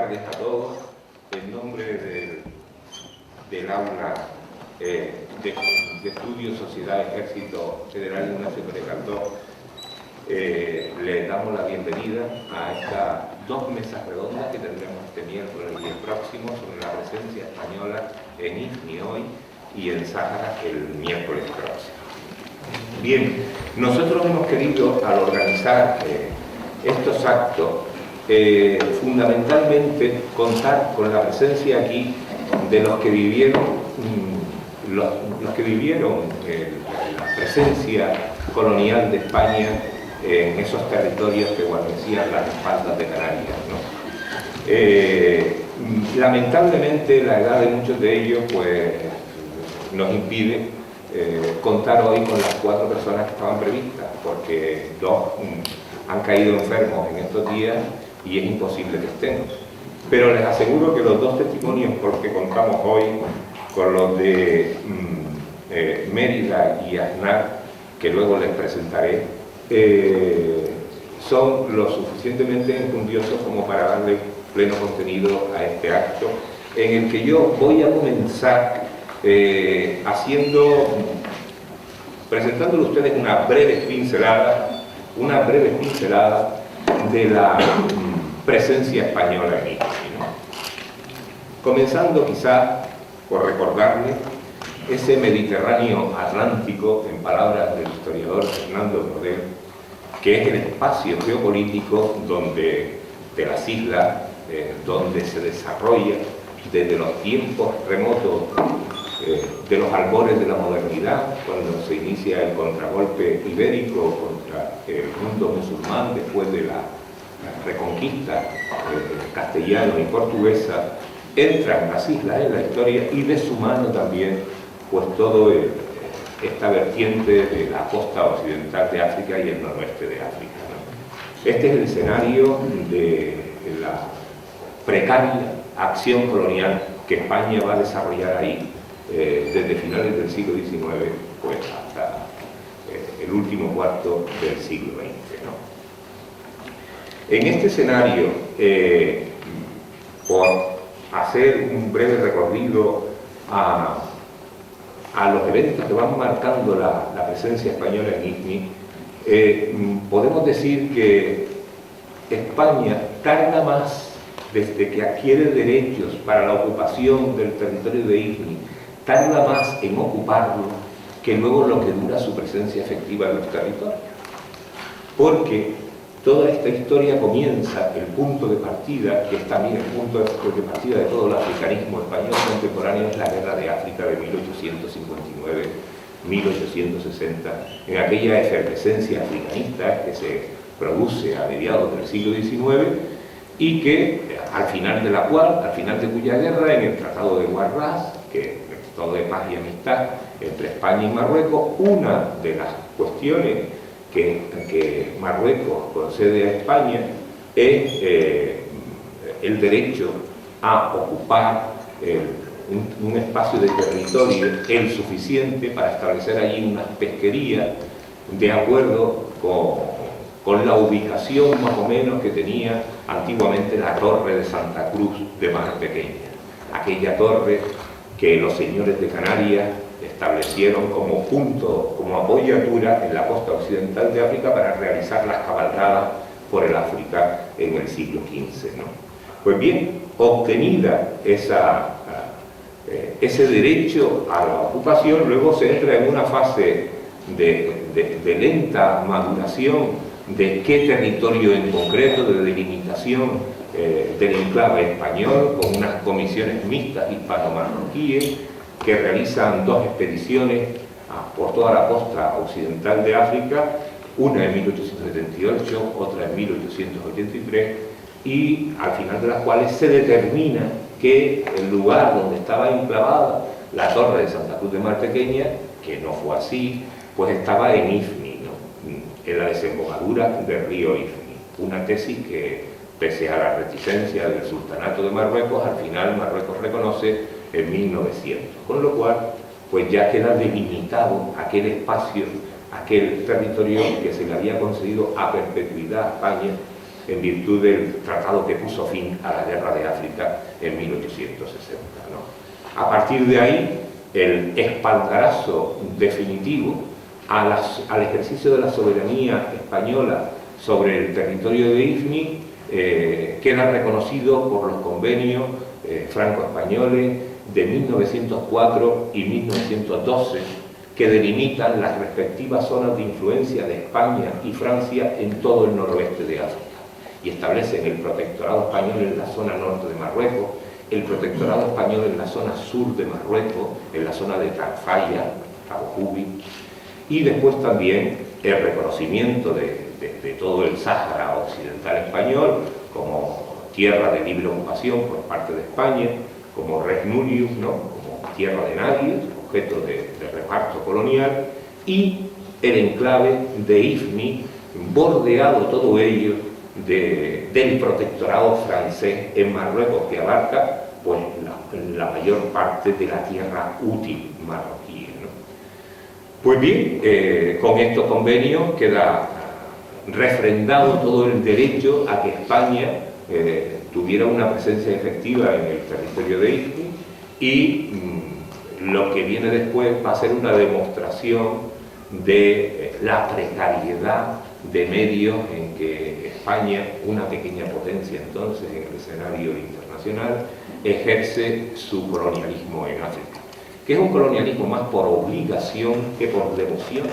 tardes a todos. En nombre del aula de Estudios Sociedad Ejército Federal Ignacio Pérez Cantó, le damos la bienvenida a estas dos mesas redondas que tendremos este miércoles y el próximo sobre la presencia española en IFNI hoy y en Sáhara el miércoles próximo. Bien, nosotros hemos querido, al organizar estos actos, fundamentalmente contar con la presencia aquí de los que vivieron la presencia colonial de España en esos territorios que guarnecían las espaldas de Canarias, ¿no? Lamentablemente la edad de muchos de ellos pues nos impide contar hoy con las 4 personas que estaban previstas, porque 2 han caído enfermos en estos días y es imposible que estén. Pero les aseguro que los 2 testimonios por los que contamos hoy, con los de Mérida y Aznar, que luego les presentaré, son lo suficientemente enjundiosos como para darle pleno contenido a este acto, en el que yo voy a comenzar presentándole a ustedes una breve pincelada de la presencia española en IFNI, ¿no? Comenzando quizá por recordarle ese Mediterráneo Atlántico, en palabras del historiador Fernando Brodel, que es el espacio geopolítico de las islas, donde se desarrolla desde los tiempos remotos de los albores de la modernidad, cuando se inicia el contragolpe ibérico contra el mundo musulmán después de la reconquista castellana y portuguesa, entran las islas en la historia y de su mano también pues todo esta vertiente de la costa occidental de África y el noroeste de África, ¿no? Este es el escenario de la precaria acción colonial que España va a desarrollar ahí desde finales del siglo XIX pues hasta el último cuarto del siglo XX, ¿no? En este escenario, por hacer un breve recorrido a los eventos que van marcando la presencia española en IFNI, podemos decir que España tarda más desde que adquiere derechos para la ocupación del territorio de IFNI, tarda más en ocuparlo que luego lo que dura su presencia efectiva en los territorios. Porque toda esta historia comienza, el punto de partida, que es también el punto de partida de todo el africanismo español contemporáneo, es la Guerra de África de 1859-1860, en aquella efervescencia africanista que se produce a mediados del siglo XIX y que al final de cuya guerra, en el Tratado de Huarrás, que es todo de paz y amistad entre España y Marruecos, una de las cuestiones que Marruecos concede a España es el derecho a ocupar un espacio de territorio el suficiente para establecer allí unas pesquerías de acuerdo con la ubicación más o menos que tenía antiguamente la torre de Santa Cruz de Mar Pequeña, aquella torre que los señores de Canarias establecieron como punto, como apoyatura en la costa occidental de África para realizar las cabalgadas por el África en el siglo XV, ¿no? Pues bien, obtenida ese derecho a la ocupación, luego se entra en una fase de lenta maduración de qué territorio en concreto, de delimitación del enclave español, con unas comisiones mixtas hispano-marroquíes que realizan 2 expediciones por toda la costa occidental de África, una en 1878, otra en 1883, y al final de las cuales se determina que el lugar donde estaba enclavada la torre de Santa Cruz de Mar Pequeña, que no fue así, pues estaba en IFNI, ¿no? En la desembocadura del río IFNI. Una tesis que, pese a la reticencia del Sultanato de Marruecos, al final Marruecos reconoce en 1900. Con lo cual, pues ya queda delimitado aquel espacio, aquel territorio que se le había concedido a perpetuidad a España en virtud del tratado que puso fin a la Guerra de África en 1860, ¿no? A partir de ahí, el espaldarazo definitivo al ejercicio de la soberanía española sobre el territorio de IFNI queda reconocido por los convenios franco-españoles de 1904 y 1912, que delimitan las respectivas zonas de influencia de España y Francia en todo el noroeste de África, y establecen el protectorado español en la zona norte de Marruecos, el protectorado español en la zona sur de Marruecos, en la zona de Tarfaya, Cabo Jubi, y después también el reconocimiento de todo el Sáhara occidental español como tierra de libre ocupación por parte de España, como res nullius, ¿no? Como tierra de nadie, objeto de reparto colonial, y el enclave de IFNI, bordeado todo ello del protectorado francés en Marruecos, que abarca pues, la mayor parte de la tierra útil marroquí, ¿no? Pues bien, con estos convenios queda refrendado todo el derecho a que España tuviera una presencia efectiva en el territorio de IFNI, y lo que viene después va a ser una demostración de la precariedad de medios en que España, una pequeña potencia entonces en el escenario internacional, ejerce su colonialismo en África, que es un colonialismo más por obligación que por devoción,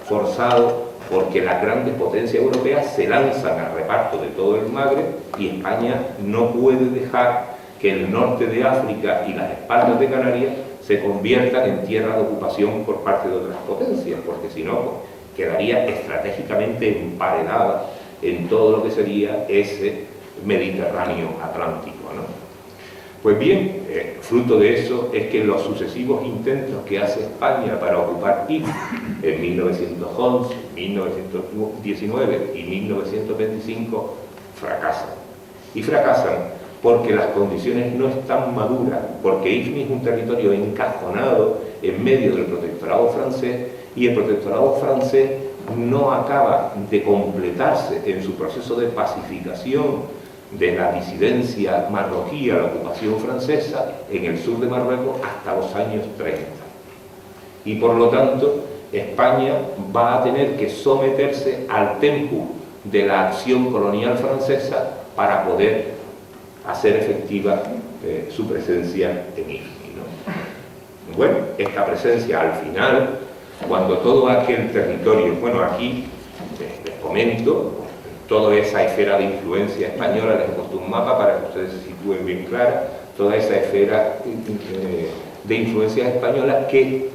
forzado porque las grandes potencias europeas se lanzan al reparto de todo el Magreb, y España no puede dejar que el norte de África y las espaldas de Canarias se conviertan en tierra de ocupación por parte de otras potencias, porque si no, pues, quedaría estratégicamente emparedada en todo lo que sería ese Mediterráneo Atlántico, ¿no? Pues bien, fruto de eso es que los sucesivos intentos que hace España para ocupar IFNI en 1911, 1919 y 1925 fracasan. Y fracasan porque las condiciones no están maduras, porque IFNI es un territorio encajonado en medio del protectorado francés, y el protectorado francés no acaba de completarse en su proceso de pacificación de la disidencia marroquí a la ocupación francesa en el sur de Marruecos hasta los años 30. Y por lo tanto, España va a tener que someterse al tempo de la acción colonial francesa para poder hacer efectiva su presencia en IFNI, ¿no? Bueno, esta presencia al final, cuando todo aquel territorio, bueno, aquí les comento toda esa esfera de influencia española, les he puesto un mapa para que ustedes se sitúen bien clara, toda esa esfera de influencia española que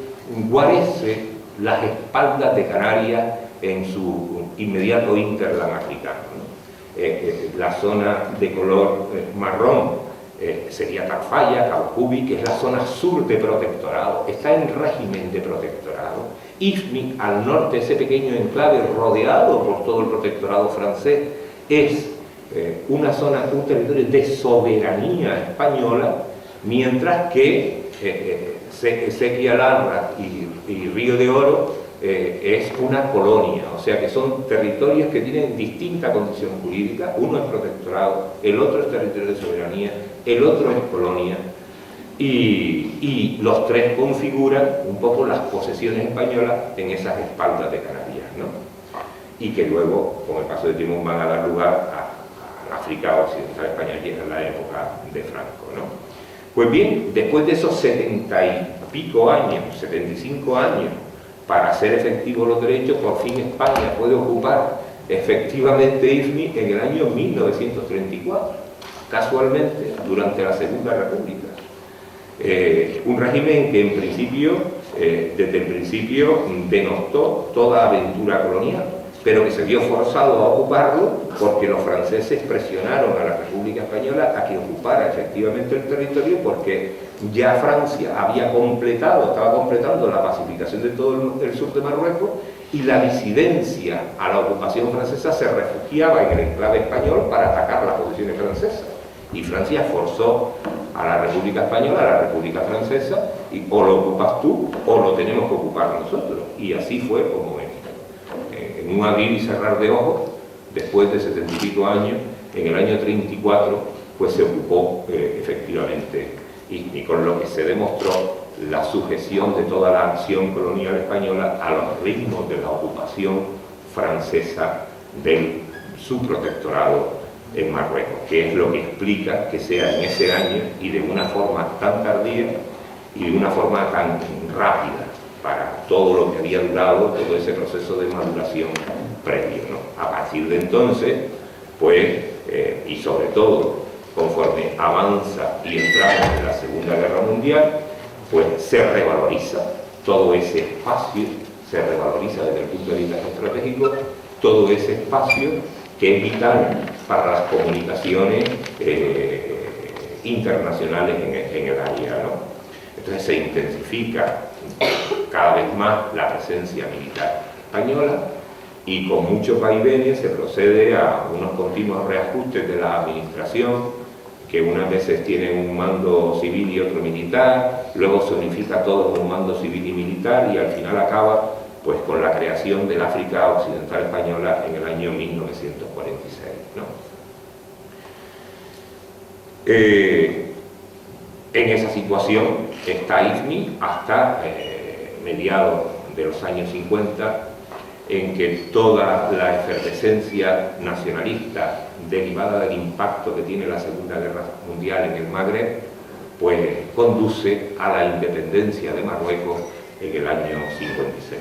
guarece las espaldas de Canarias en su inmediato hinterland africano, ¿no? La zona de color marrón sería Tarfaya, Cabo Jubi, que es la zona sur de protectorado, está en régimen de protectorado. IFNI, al norte, ese pequeño enclave rodeado por todo el protectorado francés, es una zona, un territorio de soberanía española, mientras que Sequia Larra y Río de Oro es una colonia, o sea que son territorios que tienen distinta condición jurídica, uno es protectorado, el otro es territorio de soberanía, el otro es colonia, y los tres configuran un poco las posesiones españolas en esas espaldas de Canarias, ¿no? Y que luego, con el paso del tiempo, van a dar lugar a África occidental española en la época de Franco, ¿no? Pues bien, después de esos 70 y pico años, 75 años, para hacer efectivos los derechos, por fin España puede ocupar efectivamente IFNI en el año 1934, casualmente, durante la Segunda República. Un régimen que en principio, desde el principio, denostó toda aventura colonial, pero que se vio forzado a ocuparlo porque los franceses presionaron a la República Española a que ocupara efectivamente el territorio, porque ya Francia había estaba completando la pacificación de todo el sur de Marruecos, y la disidencia a la ocupación francesa se refugiaba en el enclave español para atacar las posiciones francesas. Y Francia forzó a la República Española, a la República Francesa, y o lo ocupas tú o lo tenemos que ocupar nosotros. Y así fue como en un abrir y cerrar de ojos después de 70 y pico años, en el año 34, pues se ocupó efectivamente Ifni, con lo que se demostró la sujeción de toda la acción colonial española a los ritmos de la ocupación francesa de su protectorado en Marruecos, que es lo que explica que sea en ese año y de una forma tan tardía y de una forma tan rápida para todo lo que había durado, todo ese proceso de maduración previo, ¿no? A partir de entonces, pues, y sobre todo conforme avanza y entramos en la Segunda Guerra Mundial, pues se revaloriza todo ese espacio, se revaloriza desde el punto de vista estratégico todo ese espacio que es vital para las comunicaciones internacionales en el área, ¿no? Entonces se intensifica cada vez más la presencia militar española y con muchos vaivenes se procede a unos continuos reajustes de la administración, que unas veces tienen un mando civil y otro militar, luego se unifica todo en un mando civil y militar y al final acaba pues con la creación del África Occidental Española en el año 1946, ¿no? En esa situación está Ifni hasta mediados de los años 50, en que toda la efervescencia nacionalista derivada del impacto que tiene la Segunda Guerra Mundial en el Magreb, pues conduce a la independencia de Marruecos en el año 56.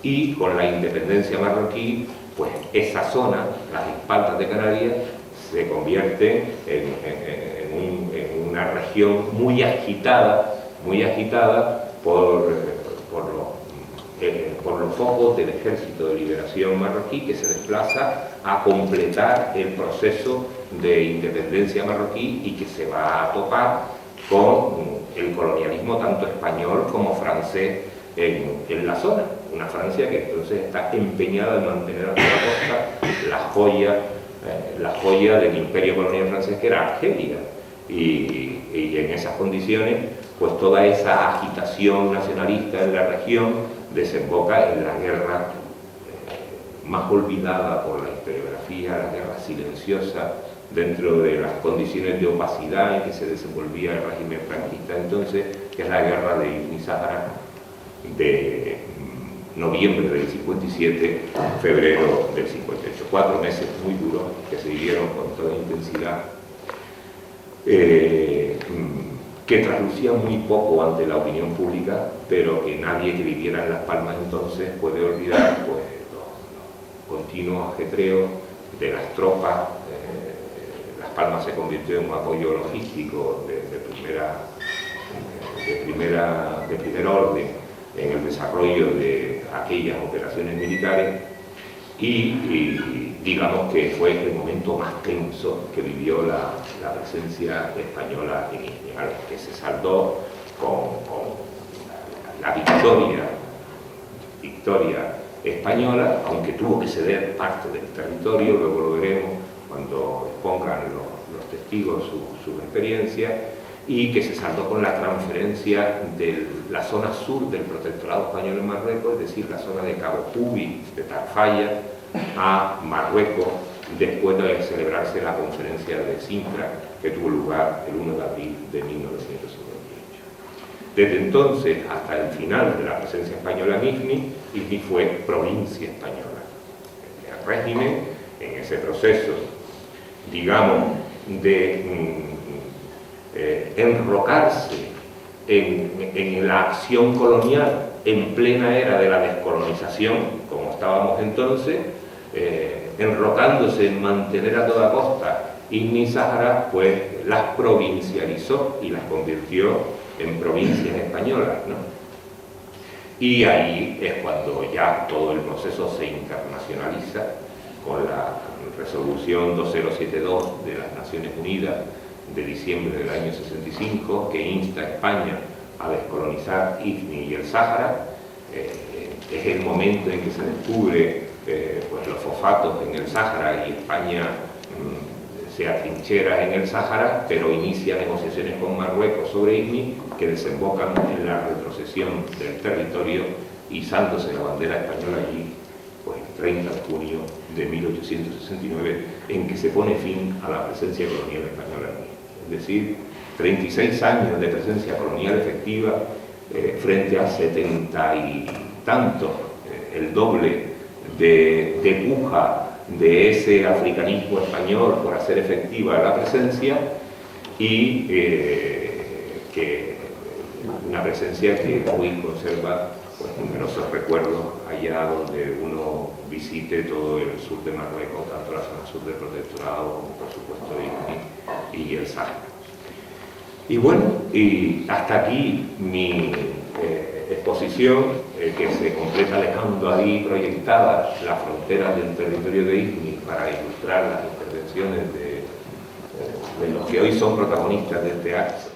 Y con la independencia marroquí, pues esa zona, las espaldas de Canarias, se convierte en una región muy agitada por los focos del Ejército de Liberación Marroquí, que se desplaza a completar el proceso de independencia marroquí y que se va a topar con el colonialismo tanto español como francés en la zona. Una Francia que entonces está empeñada en mantener a toda costa la joya del imperio colonial francés, que era Argelia. Y en esas condiciones, pues toda esa agitación nacionalista en la región desemboca en la guerra más olvidada por la historiografía, la guerra silenciosa dentro de las condiciones de opacidad en que se desenvolvía el régimen franquista entonces, que es la guerra de Ibn Sahara de noviembre del 57, febrero del 58. 4 meses muy duros que se vivieron con toda intensidad, que traslucían muy poco ante la opinión pública, pero que nadie que viviera en Las Palmas entonces puede olvidar pues, los continuos ajetreos de las tropas. Las Palmas se convirtió en un apoyo logístico de primer orden en el desarrollo de aquellas operaciones militares y digamos que fue el momento más tenso que vivió la presencia española en Ifni, que se saldó con la victoria española, aunque tuvo que ceder parte del territorio, luego lo veremos cuando expongan los testigos su experiencia, y que se saldó con la transferencia de la zona sur del protectorado español en Marruecos, es decir, la zona de Cabo Pubi, de Tarfaya, a Marruecos, después de celebrarse la conferencia de Sintra, que tuvo lugar el 1 de abril de 1958. Desde entonces hasta el final de la presencia española en Ifni fue provincia española. El régimen, en ese proceso, digamos, de enrocarse en la acción colonial en plena era de la descolonización, como estábamos entonces, enrocándose en mantener a toda costa Ifni y Sáhara, pues las provincializó y las convirtió en provincias españolas, ¿no? Y ahí es cuando ya todo el proceso se internacionaliza con la resolución 2072 de las Naciones Unidas de diciembre del año 65, que insta a España a descolonizar Ifni y el Sáhara. Es el momento en que se descubre pues los fosfatos en el Sáhara y España se atrinchera en el Sáhara, pero inicia negociaciones con Marruecos sobre Ifni que desembocan en la retrocesión del territorio, izándose la bandera española allí pues el 30 de junio de 1869, en que se pone fin a la presencia colonial española en México. Es decir, 36 años de presencia colonial efectiva frente a 70 y tantos, el doble de puja de ese africanismo español por hacer efectiva la presencia, y que una presencia que hoy conserva pues numerosos recuerdos allá donde uno visite todo el sur de Marruecos, tanto la zona sur del Protectorado como por supuesto y el Sáhara. Y bueno, y hasta aquí mi exposición, que se completa dejando ahí proyectadas las fronteras del territorio de IGNI para ilustrar las intervenciones de los que hoy son protagonistas de este acto.